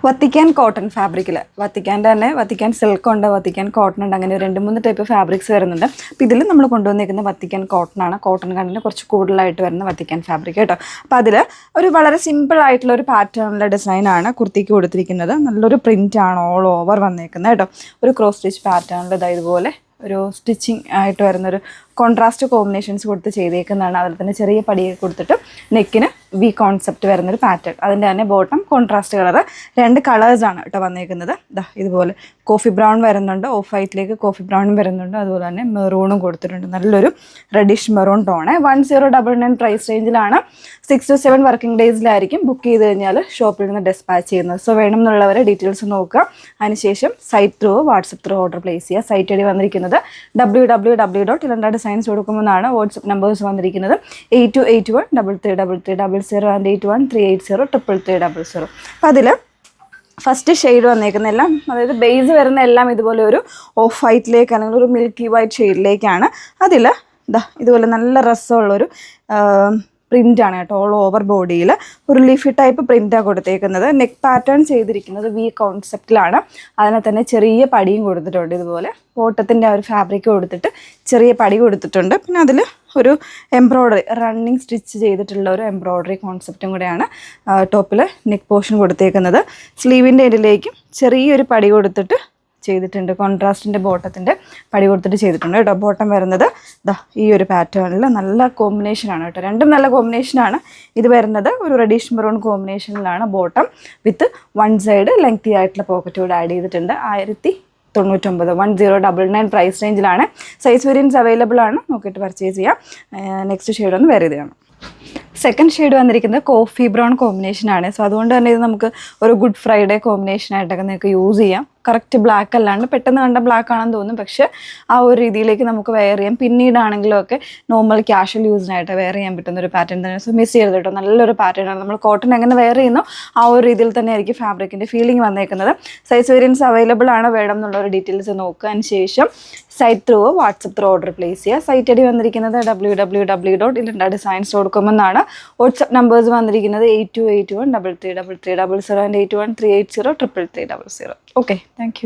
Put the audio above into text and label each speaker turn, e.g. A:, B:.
A: Vatican cotton ഫാബ്രിക്കിൽ വത്തിക്കാൻ്റെ തന്നെ Vatican silk ഉണ്ട്, വത്തിക്കാൻ കോട്ടൺ ഉണ്ട്, അങ്ങനെ 2-3 ടൈപ്പ് ഫാബ്രിക്സ് വരുന്നുണ്ട്. അപ്പോൾ ഇതിൽ നമ്മൾ കൊണ്ടുവന്നിരിക്കുന്ന വത്തിക്കാൻ കോട്ടൺ ആണ്. കോട്ടൺ കണ്ടിന് കുറച്ച് കൂടുതലായിട്ട് വരുന്ന വത്തിക്കാൻ ഫാബ്രിക് കേട്ടോ. അപ്പോൾ അതിൽ ഒരു വളരെ സിമ്പിൾ ആയിട്ടുള്ള ഒരു പാറ്റേണിലെ ഡിസൈനാണ് കുർത്തിക്ക് കൊടുത്തിരിക്കുന്നത്. നല്ലൊരു പ്രിൻ്റ് ആണ് ഓൾ ഓവർ വന്നേക്കുന്നത് കേട്ടോ. ഒരു ക്രോസ് സ്റ്റിച്ച് പാറ്റേണിൽ ഇതുപോലെ ഒരു സ്റ്റിച്ചിങ് ആയിട്ട് വരുന്നൊരു കോൺട്രാസ്റ്റ് കോമ്പിനേഷൻസ് കൊടുത്ത് ചെയ്തേക്കുന്നതാണ്. അതിൽ തന്നെ ചെറിയ പടിയൊക്കെ കൊടുത്തിട്ട് നെക്കിന് വി കോൺസെപ്റ്റ് വരുന്നൊരു പാറ്റേൺ. അതിൻ്റെ തന്നെ ബോട്ടം കോൺട്രാസ്റ്റ് കളർ, 2 കളേഴ്സാണ് കേട്ടോ വന്നേക്കുന്നത്. ഇതുപോലെ കോഫി ബ്രൗൺ വരുന്നുണ്ട്, ഓഫ് വൈറ്റിലേക്ക് കോഫി ബ്രൗണും വരുന്നുണ്ട്, അതുപോലെ തന്നെ മെറൂണും കൊടുത്തിട്ടുണ്ട്. നല്ലൊരു റെഡിഷ് മെറൂൺ ടോണ്. 1099 പ്രൈസ് റേഞ്ചിലാണ്. 6 to 7 വർക്കിംഗ് ഡേയ്സിലായിരിക്കും ബുക്ക് ചെയ്ത് കഴിഞ്ഞാൽ ഷോപ്പിൽ നിന്ന് ഡിസ്പാച്ച് ചെയ്യുന്നത്. സോ വേണം എന്നുള്ളവരെ ഡീറ്റെയിൽസ് നോക്കുക. അതിനുശേഷം site through WhatsApp through order place ചെയ്യുക. സൈറ്റ് ഐ ഡി വന്നിരിക്കുന്നത് www.ilandadesigns കൊടുക്കുമെന്നാണ്. വാട്സപ്പ് നമ്പേഴ്സ് വന്നിരിക്കുന്നത് 8281333300 and 8138038000. അപ്പോൾ അതിൽ ഫസ്റ്റ് ഷെയ്ഡ് വന്നേക്കുന്ന എല്ലാം, അതായത് ബേസ് വരുന്ന എല്ലാം ഇതുപോലെ ഒരു ഓഫ് വൈറ്റിലേക്ക് അല്ലെങ്കിൽ ഒരു മിൽക്കി വൈറ്റ് ഷെയ്ഡിലേക്കാണ്. അതിൽ ഇതുപോലെ നല്ല രസമുള്ളൊരു പ്രിൻ്റാണ് കേട്ടോ. ഓൾ ഓവർ ബോഡിയിൽ ഒരു ലീഫി ടൈപ്പ് പ്രിൻ്റാണ് കൊടുത്തേക്കുന്നത്. നെക്ക് പാറ്റേൺ ചെയ്തിരിക്കുന്നത് വി കോൺസെപ്റ്റിലാണ്. അതിനെ തന്നെ ചെറിയ പടിയും കൊടുത്തിട്ടുണ്ട്. ഇതുപോലെ ഓട്ടത്തിൻ്റെ ആ ഒരു ഫാബ്രിക് കൊടുത്തിട്ട് ചെറിയ പടി കൊടുത്തിട്ടുണ്ട്. പിന്നെ അതിൽ ഒരു എംബ്രോയ്ഡറി റണ്ണിങ് സ്റ്റിച്ച് ചെയ്തിട്ടുള്ള ഒരു എംബ്രോയ്ഡറി കോൺസെപ്റ്റും കൂടെയാണ് ടോപ്പിൽ നെക്ക് പോർഷൻ കൊടുത്തേക്കുന്നത്. സ്ലീവിൻ്റെ എൻഡിലേക്കും ചെറിയൊരു പടി കൊടുത്തിട്ട് ചെയ്തിട്ടുണ്ട്. കോൺട്രാസ്റ്റിൻ്റെ ബോട്ടത്തിൻ്റെ പടി കൊടുത്തിട്ട് ചെയ്തിട്ടുണ്ട് കേട്ടോ. ബോട്ടം വരുന്നത് ഈ ഒരു പാറ്റേണിൽ നല്ല കോമ്പിനേഷനാണ് കേട്ടോ. രണ്ടും നല്ല കോമ്പിനേഷനാണ്. ഇത് വരുന്നത് ഒരു റെഡിഷ് മെറൂൺ കോമ്പിനേഷനിലാണ്. ബോട്ടം വിത്ത് 1 സൈഡ് ലെങ്തി ആയിട്ടുള്ള പോക്കറ്റ് കൂടെ ആഡ് ചെയ്തിട്ടുണ്ട്. 1099 പ്രൈസ് റേഞ്ചിലാണ്. സൈസ് വേരിയൻസ് അവൈലബിൾ ആണ്, നോക്കിയിട്ട് പർച്ചേസ് ചെയ്യാം. നെക്സ്റ്റ് ഷെയ്ഡ് ഒന്ന് വേറെ ചെയ്യണം. സെക്കൻഡ് ഷെയ്ഡ് വന്നിരിക്കുന്നത് കോഫി ബ്രൗൺ കോമ്പിനേഷനാണ്. സോ അതുകൊണ്ട് തന്നെ ഇത് നമുക്ക് ഒരു ഗുഡ് ഫ്രൈഡേ കോമ്പിനേഷനായിട്ടൊക്കെ നിങ്ങൾക്ക് യൂസ് ചെയ്യാം. കറക്റ്റ് ബ്ലാക്ക് അല്ലാണ്ട് പെട്ടെന്ന് കണ്ട ബ്ലാക്ക് ആണെന്ന് തോന്നും, പക്ഷേ ആ ഒരു രീതിയിലേക്ക് നമുക്ക് വെയർ ചെയ്യാം. പിന്നീടാണെങ്കിലും ഒക്കെ നോർമൽ ക്യാഷ്വൽ യൂസിനായിട്ട് വെയർ ചെയ്യാൻ പറ്റുന്ന ഒരു പാറ്റേൺ തന്നെ. സോ മിസ് ചെയ്യരുത് കേട്ടോ. നല്ലൊരു പാറ്റേൺ ആണ്. നമ്മൾ കോട്ടൺ എങ്ങനെ വെയർ ചെയ്യുന്നോ ആ ഒരു രീതിയിൽ തന്നെ ആയിരിക്കും ഫാബ്രിക്കിൻ്റെ ഫീലിംഗ് വന്നേക്കുന്നത്. സൈസ് വേരിയൻസ് അവൈലബിൾ ആണ്. വേണം എന്നുള്ളൊരു ഡീറ്റെയിൽസ് നോക്കുക. അതിന് ശേഷം site through WhatsApp through order place ചെയ്യുക. സൈറ്റ് ഐ ഡി വന്നിരിക്കുന്നത് www.ilandadesigns.com എന്നാണ്. വാട്സപ്പ് നമ്പേഴ്സ് വന്നിരിക്കുന്നത് 8281333300 and 8138038000. Okay, thank you.